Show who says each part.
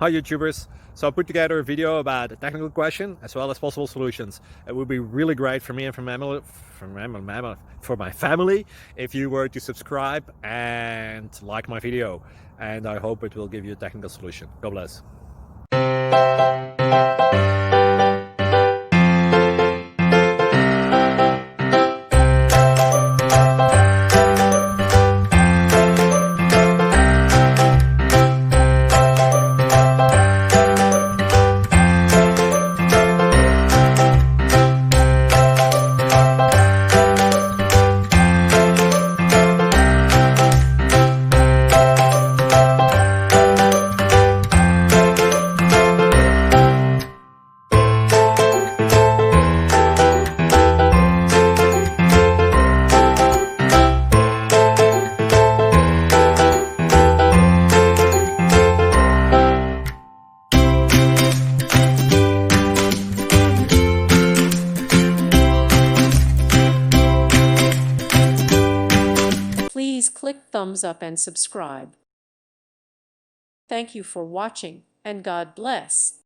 Speaker 1: Hi YouTubers! So I put together a video about a technical question as well as possible solutions. It would be really great for me and for my family if you were to subscribe and like my video, and I hope it will give you a technical solution. God bless.
Speaker 2: Please click thumbs up and subscribe. Thank you for watching, and God bless.